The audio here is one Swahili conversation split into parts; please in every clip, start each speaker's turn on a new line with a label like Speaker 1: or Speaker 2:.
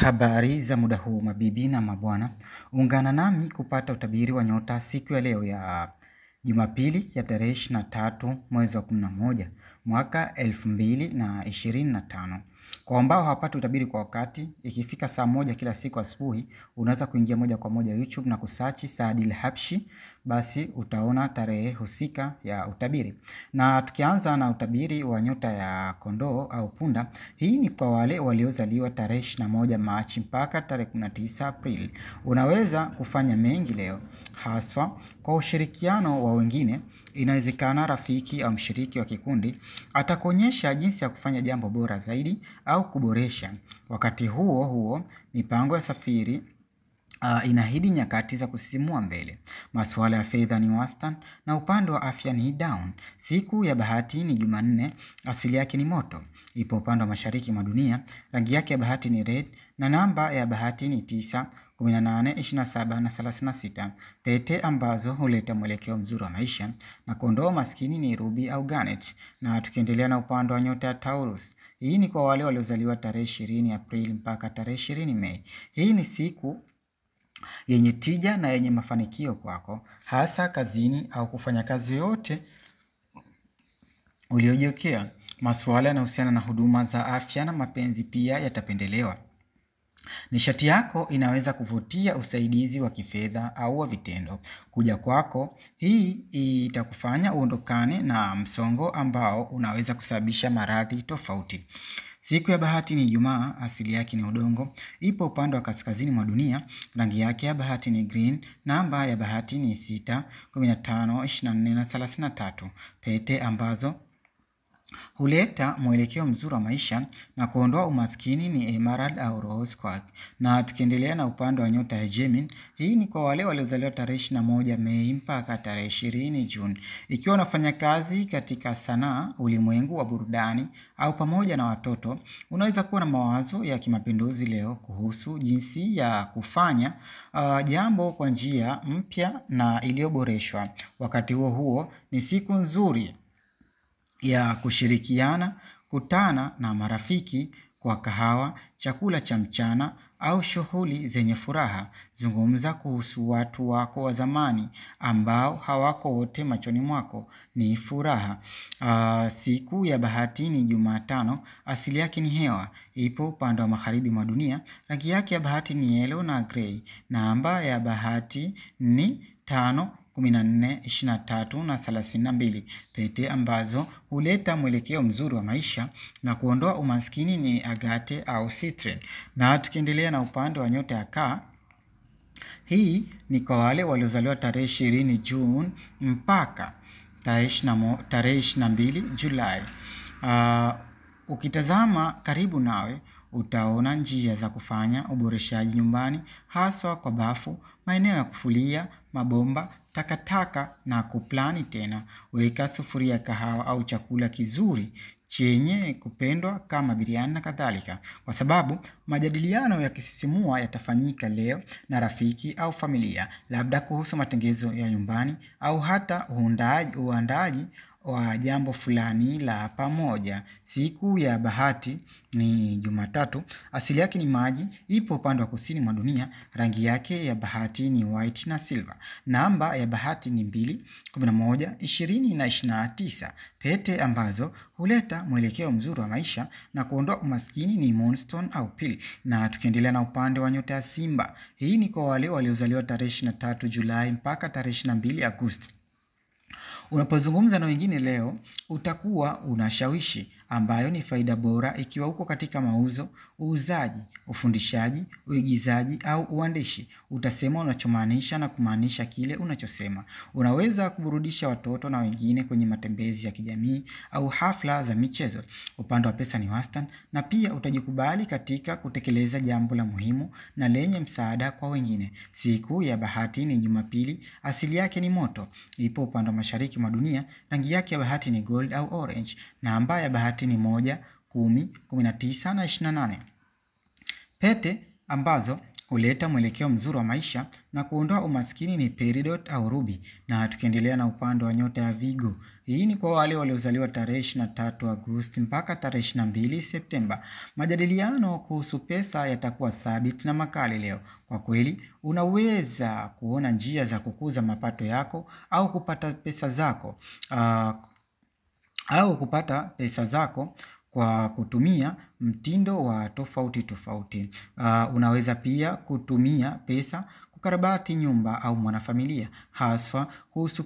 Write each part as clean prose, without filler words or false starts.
Speaker 1: Habari za muda huu mabibi na mabwana, ungana nami kupata utabiri wa nyota siku ya leo ya Jumapili ya tarehe 23 mwezi wa 11 mwaka 2025. Kwa ambao hawapati utabiri kwa wakati, ikifika saa moja kila siku asubuhi, unaweza kuingia moja kwa moja YouTube na kusearch Saadil Habshi, basi utaona tarehe husika ya utabiri. Na tukianza na utabiri wa nyota ya kondoo au punda, hii ni kwa wale waliozaliwa tarehe 21 Machi mpaka tarehe 19 Aprili. Unaweza kufanya mengi leo, haswa kwa ushirikiano wa wengine. Inawezekana rafiki au mshiriki wa kikundi atakuonyesha jinsi ya kufanya jambo bora zaidi au kuboresha. Wakati huo huo, mipango ya safari inahidi nyakati za kusisimua mbele. Masuala ya fedha ni wastani na upande wa afya ni down. Siku ya bahati ni Jumanne, asili yake ni moto. Ipo upande wa mashariki mwa dunia, rangi yake ya bahati ni red na namba ya bahati ni 9, 18, 27 na 36. Pete ambazo huleta mwelekeo mzuri wa maisha na kondoo maskini ni ruby au garnet. Na tukiendelea na upande wa nyota ya Taurus, hii ni kwa wale waliozaliwa tarehe 20 Aprili mpaka tarehe 20 Mei. Hii ni siku yenye tija na yenye mafanikio kwako, hasa kazini au kufanya kazi yote uliojiwekea. Masuala yanayohusiana na huduma za afya na mapenzi pia yatapendelewa. Nishati yako inaweza kuvutia usaidizi wa kifedha au wa vitendo kuja kwako. Hii itakufanya uondokane na msongo ambao unaweza kusababisha maradhi tofauti. Siku ya bahati ni Ijumaa, asili yake ni udongo. Ipo upande wa kaskazini mwa dunia, rangi yake ya bahati ni green, namba ya bahati ni 6, 15, 24 na 33. Pete ambazo huleta mwelekeo mzuri wa maisha na kuondoa umaskini ni emerald au rose quartz. Na tukiendelea na upande wa nyota ya Gemini, hii ni kwa wale waliozaliwa tarehe 21 Mei mpaka tarehe 20 Juni. Ikiwa unafanya kazi katika sanaa, ulimwengu wa burudani au pamoja na watoto, unaweza kuwa na mawazo ya kimapinduzi leo kuhusu jinsi ya kufanya jambo kwa njia mpya na iliyoboreshwa. Wakati huo huo ni siku nzuri ya kushirikiana, kutana na marafiki kwa kahawa, chakula cha mchana au shughuli zenye furaha. Zungumza kuhusu watu wako wa zamani ambao hawako wote machoni mwako, ni furaha. Siku ya bahati ni Jumatano, asili yake ni hewa. Ipo upande wa magharibi mwa dunia, rangi yake ya bahati ni yellow na grey. Namba ya bahati ni 5, 14, 23 na 32. Pete ambazo huleta mwelekeo mzuri wa maisha na kuondoa umaskini ni agate au citrine. Na tukiendelea na upande wa nyota ya Kaa, hii ni kwa wale waliozaliwa tarehe 20 Juni mpaka tarehe 22 Julai. Ukitazama karibu nawe utaona njia za kufanya uboreshaji nyumbani, haswa kwa bafu, maeneo ya kufulia, mabomba, takataka na kuplani tena. Weka sufuria kahawa au chakula kizuri chenye kupendwa kama biriani na kadhalika, kwa sababu majadiliano ya kisisimua yatafanyika leo na rafiki au familia, labda kuhusu matengenezo ya nyumbani au hata uandaaji wa jambo fulani la pamoja. Siku ya bahati ni Jumatatu, asili yake ni maji. Ipo upande wa kusini mwa dunia, rangi yake ya bahati ni white na silver. Namba ya bahati ni 2, 11, 20 na 29. Pete ambazo huleta mwelekeo mzuri wa maisha na kuondoa umaskini ni moonstone au pili. Na tukiendelea na upande wa nyota ya Simba, hii ni kwa wale waliozaliwa tarehe 23 Julai mpaka tarehe 22 Agosti. Unapozungumza na wengine leo, utakuwa unashawishi, ambayo ni faida bora ikiwa uko katika mauzo, uuzaji, ufundishaji, uigizaji au uandishi. Utasema unachomaanisha na kumaanisha kile unachosema. Unaweza kuburudisha watoto na wengine kwenye matembezi ya kijamii au hafla za michezo. Upande wa pesa ni wastani na pia utajikubali katika kutekeleza jambo la muhimu na lenye msaada kwa wengine. Siku ya bahati ni Jumapili, asili yake ni moto. Ipo upande wa mashariki mwa dunia, rangi yake ya bahati ni gold au orange. Namba ya bahati ni 1, 10, 19 na 28. Pete ambazo huleta mwelekeo mzuri wa maisha na kuondoa umaskini ni peridot au ruby. Na tukiendelea na upande wa nyota ya Virgo, hii ni kwa wale waliozaliwa tarehe 23 Agosti mpaka tarehe 22 Septemba. Majadiliano kuhusu pesa yatakuwa thabiti na makali leo. Kwa kweli, unaweza kuona njia za kukuza mapato yako au kupata pesa zako kwa kutumia mtindo wa tofauti tofauti. Unaweza pia kutumia pesa kukarabati nyumba au mwanafamilia, haswa kuhusu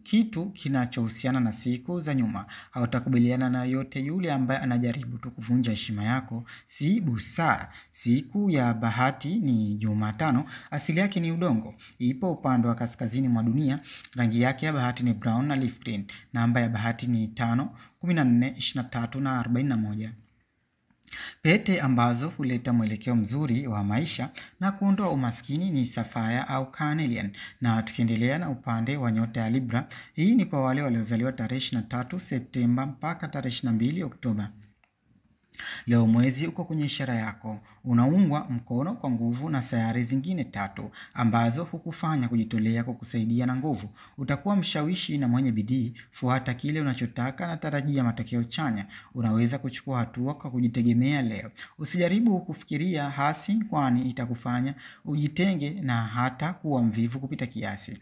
Speaker 1: kitu kinachohusiana na siku za nyuma. Hautakubaliana na yote yule ambaye anajaribu tu kuvunja heshima yako, si busara. Siku ya bahati ni Jumatano, asili yake ni udongo. Ipo upande wa kaskazini mwa dunia, rangi yake ya bahati ni brown na leaf green. Namba ya bahati ni 5, 14, 23 na 41. Pete ambazo huleta mwelekeo mzuri wa maisha na kuondoa umaskini ni sapphire au carnelian. Na tukiendelea na upande wa nyota ya Libra, hii ni kwa wale waliozaliwa tarehe 23 Septemba mpaka tarehe 22 Oktoba. Leo mwezi uko kwenye ishara yako. Unaungwa mkono kwa nguvu na sayari zingine 3 ambazo hukufanya kujitolea kwa kusaidia na nguvu. Utakuwa mshawishi na mwenye bidii, fuata kile unachotaka na tarajia matokeo chanya. Unaweza kuchukua hatua kwa kujitegemea leo. Usijaribu kufikiria hasi, kwani itakufanya ujitenge na hata kuwa mvivu kupita kiasi.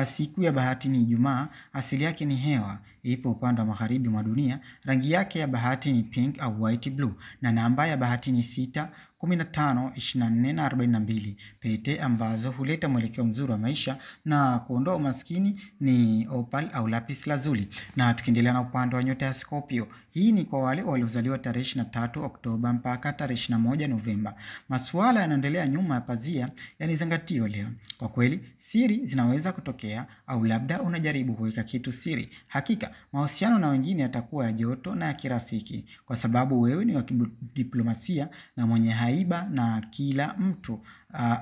Speaker 1: Siku ya bahati ni Ijumaa, asili yake ni hewa. Ipo upande wa magharibi mwa dunia, rangi yake ya bahati ni pink au white blue, na namba ya bahati ni 6, 15, 24 na 42. Pete ambazo huleta mwelekeo mzuri wa maisha na kuondoa umaskini ni opal au lapis lazuli. Na tukiendelea na upande wa nyota ya Scorpio, hii ni kwa wale waliozaliwa tarehe 23 Oktoba mpaka tarehe 21 Novemba. Masuala yanaendelea nyuma ya pazia yanizangatio leo. Kwa kweli, siri zinaweza kutokea au labda unajaribu kuweka kitu siri. Hakika, mahusiano na wengine yatakuwa ya joto na ya kirafiki kwa sababu wewe ni wa diplomasia na mwenye haiba na kila mtu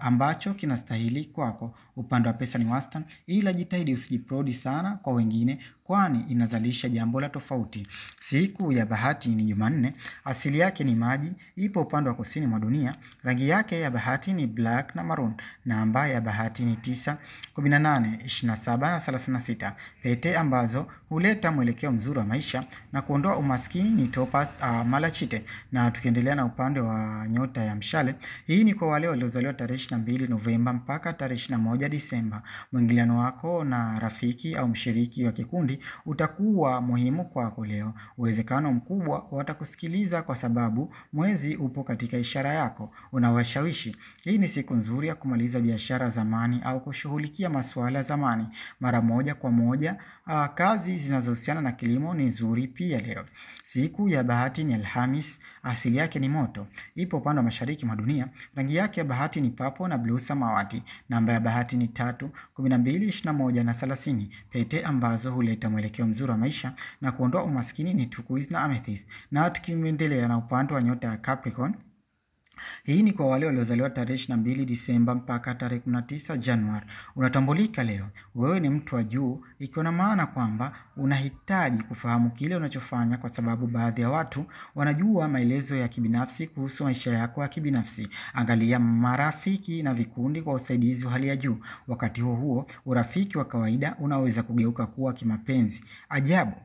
Speaker 1: ambacho kinastahili kwako. Upande wa pesa ni wastani, ila jitahidi usijiprodi sana kwa wengine, kwani inazalisha jambo la tofauti. Siku ya bahati ni Jumanne, asili yake ni maji. Ipo upande wa kusini mwa dunia, rangi yake ya bahati ni black na maroon. Namba ya bahati ni 9, 18, 27 na 36. Pete ambazo huleta mwelekeo mzuri wa maisha na kuondoa umaskini ni topaz malachite. Na tukiendelea na upande wa nyota ya Mshale, hii ni kwa wale waliozaliwa tarehe 22 Novemba mpaka tarehe 21 Disemba. Mwingiliano wako na rafiki au mshiriki wa kikundi utakuwa muhimu kwako leo. Uwezekano mkubwa watakusikiliza kwa sababu mwezi upo katika ishara yako. Unawashawishi. Hii ni siku nzuri ya kumaliza biashara zamani au kushughulikia masuala zamani mara moja kwa moja. Kazi zinazohusiana na kilimo ni nzuri pia leo. Siku ya bahati ni Alhamis, asili yake ni moto. Ipo upande wa mashariki mwa dunia, rangi yake ya bahati ni purple na blue samawati. Namba ya bahati ni 3, 12, 21 na 30. Pete ambazo huleta mwelekeo mzuri wa maisha na kuondoa umaskini ni turquoise na amethyst. Na tukiendelea na upande wa nyota ya Capricorn, hii ni kwa wale waliozaliwa tarehe 22 Disemba mpaka tarehe 19 Januari. Unatambulika leo. Wewe ni mtu wa juu, ikiwa na maana kwamba unahitaji kufahamu kile unachofanya kwa sababu baadhi ya watu wanajua maelezo ya kibinafsi kuhusu maisha yako ya kibinafsi. Angalia marafiki na vikundi kwa usaidizi wa hali ya juu. Wakati huo, urafiki wa kawaida unaweza kugeuka kuwa kimapenzi. Ajabu.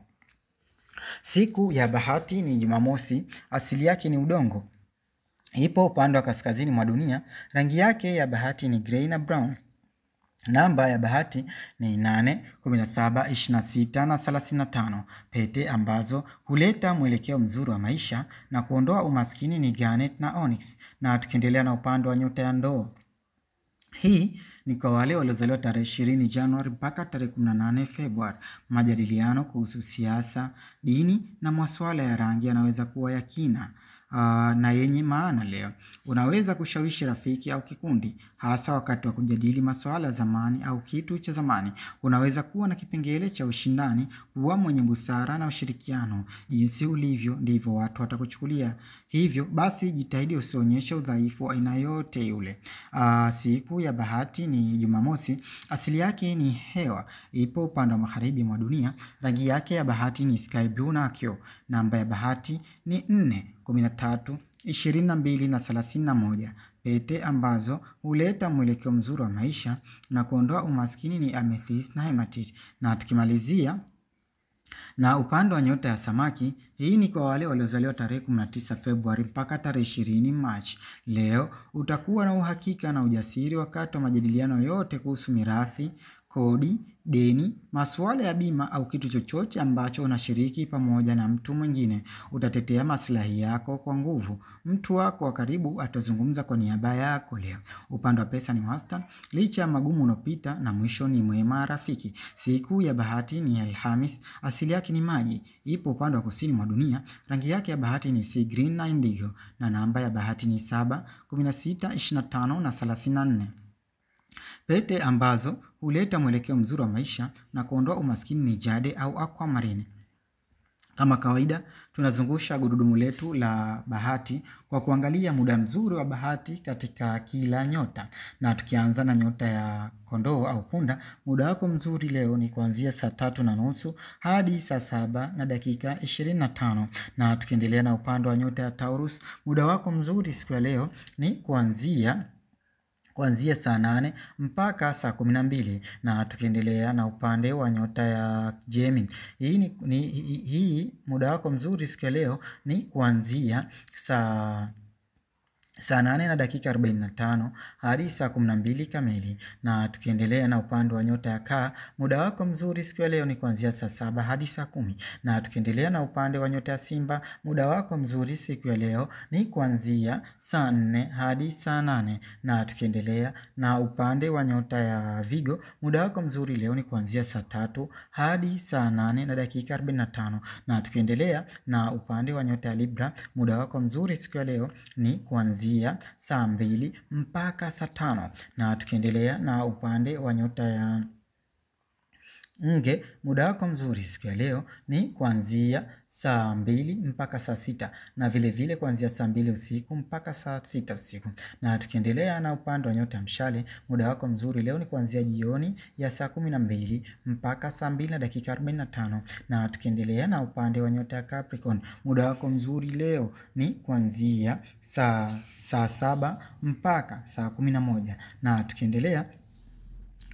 Speaker 1: Siku ya bahati ni Jumamosi, asili yake ni udongo. Ipo upande wa kaskazini mwa dunia, rangi yake ya bahati ni grey na brown. Namba ya bahati ni 8, 17, 26 na 35. Pete ambazo huleta mwelekeo mzuri wa maisha na kuondoa umaskini ni garnet na onyx. Na tukiendelea na upande wa nyota ya Ndoo, hii ni kwa wale waliozaliwa tarehe 20 Januari mpaka tarehe 18 Februari. Majadiliano kuhusu siasa, dini na masuala ya rangi yanaweza kuwa ya kina na yenye maana leo. Unaweza kushawishi rafiki au kikundi, hasa wakati wa kujadili masuala ya zamani au kitu cha zamani. Unaweza kuwa na kipengele cha ushindani, kuwa mwenye busara na ushirikiano. Jinsi ulivyo ndivyo watu watakuchukulia. Hivyo basi jitahidi usionyeshe udhaifu wa aina yote yule. Siku ya bahati ni Jumamosi, asili yake ni hewa. Ipo upande wa magharibi mwa dunia, rangi yake ya bahati ni sky blue na akio. Namba ya bahati ni 4, 13, 22 na 31. Pete ambazo huleta mwelekeo mzuri wa maisha na kuondoa umaskini ni amethyst na hematite. Na tukimalizia na upande wa nyota ya samaki, hii ni kwa wale waliozaliwa tarehe 19 Februari mpaka tarehe 20 March. Leo utakuwa na uhakika na ujasiri wakati wa majadiliano yote kuhusu mirathi, kodi, deni, masuala ya bima au kitu chochote ambacho unashiriki pamoja na mtu mwingine. Utatetea maslahi yako kwa nguvu. Mtu wako wa karibu atazungumza kwa niaba yako leo. Upande wa pesa ni wastani, licha ya magumu unopita na mwisho ni mwema rafiki. Siku ya bahati ni Alhamis, asili yake ni maji. Ipo upande wa kusini mwa dunia, rangi yake ya bahati ni sea green na indigo, na namba ya bahati ni 7, 16, 25 na 34. Pete ambazo huleta mwelekeo mzuri wa maisha na kuondoa umaskini ni jade au aquamarine. Kama kawaida, tunazungusha gurudumu letu la bahati kwa kuangalia muda mzuri wa bahati katika kila nyota. Na tukianza na nyota ya kondoo au punda, muda wako mzuri leo ni kuanzia saa 3:30 hadi saa 7 na dakika 25. Na tukiendelea na upande wa nyota ya Taurus, muda wako mzuri siku ya leo ni kuanzia saa 8 mpaka saa 12. Na tukiendelea na upande wa nyota ya Gemini, hii muda wako mzuri siku ya leo ni kuanzia saa 8 na dakika 45 hadi saa 12 kamili. Na tukiendelea na upande wa nyota ya Kaa, muda wako mzuri siku ya leo ni kuanzia saa 7 hadi saa 10. Na tukiendelea na upande wa nyota ya Simba, muda wako mzuri siku ya leo ni kuanzia saa 4 hadi saa 8. Na tukiendelea na upande wa nyota ya Vigo, muda wako mzuri leo ni kuanzia saa 3 hadi saa 8 na dakika 45. Na tukiendelea na upande wa nyota ya Libra, muda wako mzuri siku ya leo ni kuanzia saa 2 mpaka saa 5. Na tukiendelea na upande wa nyota ya Nge, muda wako mzuri siku ya leo ni kuanzia saa 2 mpaka saa 6, na vile vile kuanzia saa 2 usiku mpaka saa 6 usiku. Na tukiendelea na upande wa nyota ya Mshale, muda wako mzuri leo ni kuanzia jioni ya saa 12 mpaka saa 2 na dakika 45. Na tukiendelea na upande wa nyota ya Capricorn, muda wako mzuri leo ni kuanzia saa 7 mpaka saa 11. Na tukiendelea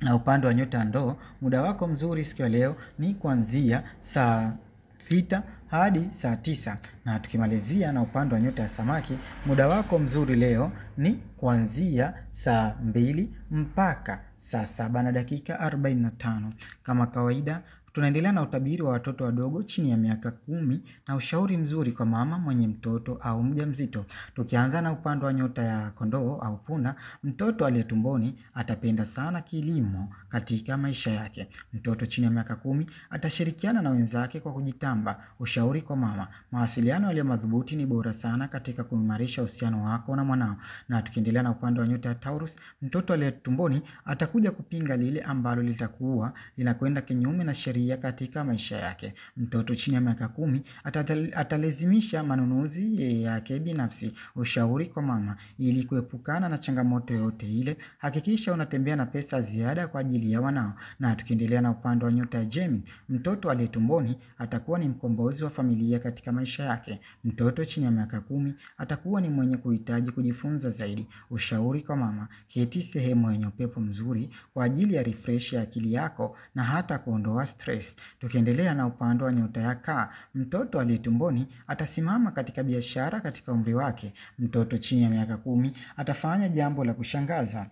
Speaker 1: na upande wa nyota ya Ndoo, muda wako mzuri siku ya leo ni kuanzia saa 6 hadi saa 9. Na tukimalizia na upande wa nyota ya Samaki, muda wako mzuri leo ni kuanzia saa 2 mpaka saa 7 na dakika 45. Kama kawaida, tunaendelea na utabiri wa watoto wadogo chini ya miaka 10 na ushauri mzuri kwa mama mwenye mtoto au mjamzito. Tukianza na upande wa nyota ya Kondoo au Punda, mtoto aliye tumboni atapenda sana kilimo katika maisha yake. Mtoto chini ya miaka 10 atashirikiana na wenzake kwa kujitamba. Ushauri kwa mama: mawasiliano yaliyo madhubuti ni bora sana katika kuimarisha uhusiano wako na mwanao. Na tukiendelea na upande wa nyota ya Taurus, mtoto aliye tumboni atakuja kupinga lile ambalo litakuwa linakwenda kinyume na sheria katika maisha yake. Mtoto chini ya miaka 10 atalazimisha manunuzi yake binafsi. Ushauri kwa mama: ili kuepukana na changamoto yote ile, hakikisha unatembea na pesa ziada kwa ajili ya wanao. Na tukiendelea na upande wa nyota ya Gemini, mtoto aliye tumboni atakuwa ni mkombozi wa familia katika maisha yake. Mtoto chini ya miaka 10 atakuwa ni mwenye kuhitaji kujifunza zaidi. Ushauri kwa mama: keti sehemu yenye upepo mzuri kwa ajili ya refresh ya akili yako na hata kuondoa stress. Tukiendelea na upande wa nyota ya Kaa, mtoto aliye tumboni atasimama katika biashara katika umri wake. Mtoto chini ya miaka 10 atafanya jambo la kushangaza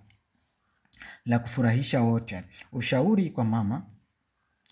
Speaker 1: la kufurahisha wote. Ushauri kwa mama: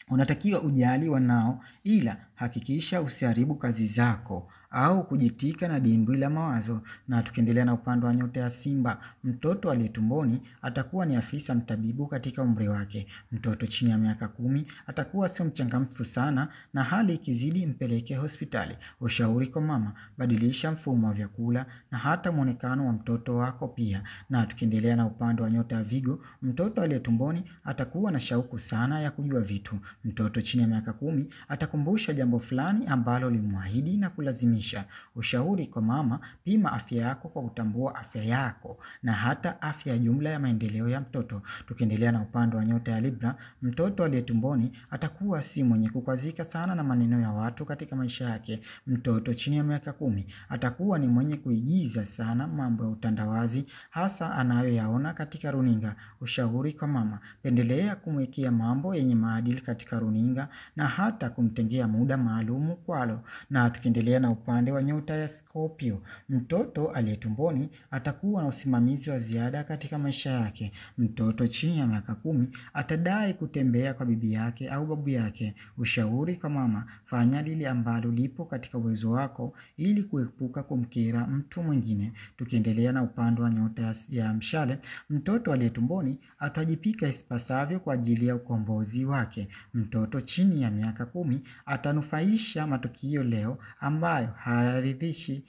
Speaker 1: unatakiwa ujali wanao, ila hakikisha usiharibu kazi zako au kujitika na dimbwi la mawazo. Na tukiendelea na upande wa nyota ya Simba, mtoto aliye tumboni atakuwa ni afisa mtabibu katika umri wake. Mtoto chini ya miaka 10 atakuwa sio mchangamfu sana, na hali ikizidi mpeleke hospitali. Ushauri kwa mama: badilisha mfumo wa vyakula na hata muonekano wa mtoto wako pia. Na tukiendelea na upande wa nyota ya Vigo, mtoto aliye tumboni atakuwa na shauku sana ya kujua vitu. Mtoto chini ya miaka 10 atakumbusha jambo fulani ambalo limwahidi na kulazimisha. maisha. Ushauri kwa mama: pima afya yako kwa kutambua afya yako na hata afya ya jumla ya maendeleo ya mtoto. Tukiendelea na upande wa nyota ya Libra, mtoto aliye tumboni atakuwa si mwenye kukwazika sana na maneno ya watu katika maisha yake. Mtoto chini ya miaka 10 atakuwa ni mwenye kuigiza sana mambo ya utandawazi, hasa anayoyaona katika runinga. Ushauri kwa mama: pendelea kumwekea mambo yenye maadili katika runinga na hata kumtengea muda maalumu kwalo. Na tukiendelea na upande wa nyota ya Scorpio, mtoto aliye tumboni atakuwa na usimamizi wa ziada katika maisha yake. Mtoto chini ya miaka 10 atadai kutembea kwa bibi yake au babu yake. Ushauri kwa mama: fanya lile ambalo lipo katika uwezo wako ili kuepuka kumkera mtu mwingine. Tukiendelea na upande wa nyota ya Mshale, mtoto aliye tumboni atajipika ipasavyo kwa ajili ya ukombozi wake. Mtoto chini ya miaka 10 atanufaisha matukio leo ambayo hayaridhishi.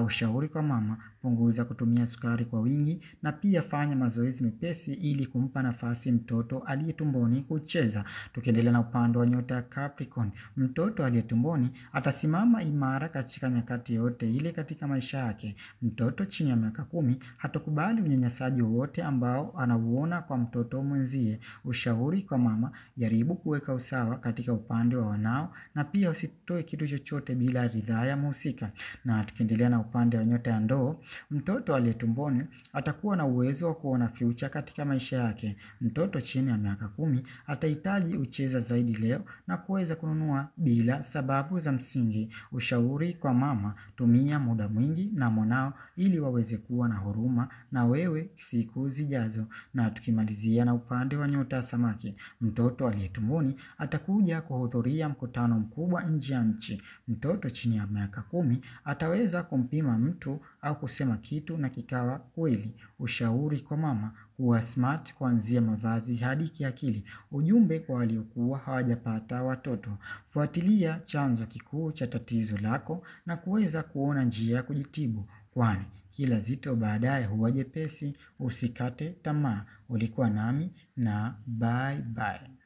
Speaker 1: Ushauri kwa mama: punguza kutumia sukari kwa wingi na pia fanya mazoezi mepesi ili kumpa nafasi mtoto aliye tumboni kucheza. Tukiendelea na upande wa nyota ya Capricorn, mtoto aliye tumboni atasimama imara katika nyakati yote ile katika maisha yake. Mtoto chini ya miaka 10 hatakubali unyanyasaji wowote ambao anauona kwa mtoto mwenzie. Ushauri kwa mama: jaribu kuweka usawa katika upande wa wanao na pia usitoe kitu chochote bila ridhaa ya mhusika. Na tukiendelea na upande wa nyota ya Ndoo, mtoto aliye tumboni atakuwa na uwezo wa kuona future katika maisha yake. Mtoto chini ya miaka 10 atahitaji ucheza zaidi leo na kuweza kununua bila sababu za msingi. Ushauri kwa mama: tumia muda mwingi na mwanao ili waweze kuwa na huruma na wewe siku zijazo. Na tukimalizia na upande wa nyota ya Samaki, mtoto aliye tumboni atakuja kuhudhuria mkutano mkubwa nje ya nchi. Mtoto chini ya miaka 10 ataweza kumpima mtu au kusema kitu na kikawa kweli. Ushauri kwa mama: kuwa smart kuanzia mavazi hadi kiakili. Ujumbe kwa waliokuwa hawajapata watoto: fuatilia chanzo kikuu cha tatizo lako na kuweza kuona njia ya kujitibu, kwani kila zito baadaye huwa jepesi. Usikate tamaa. Ulikuwa nami na bye bye.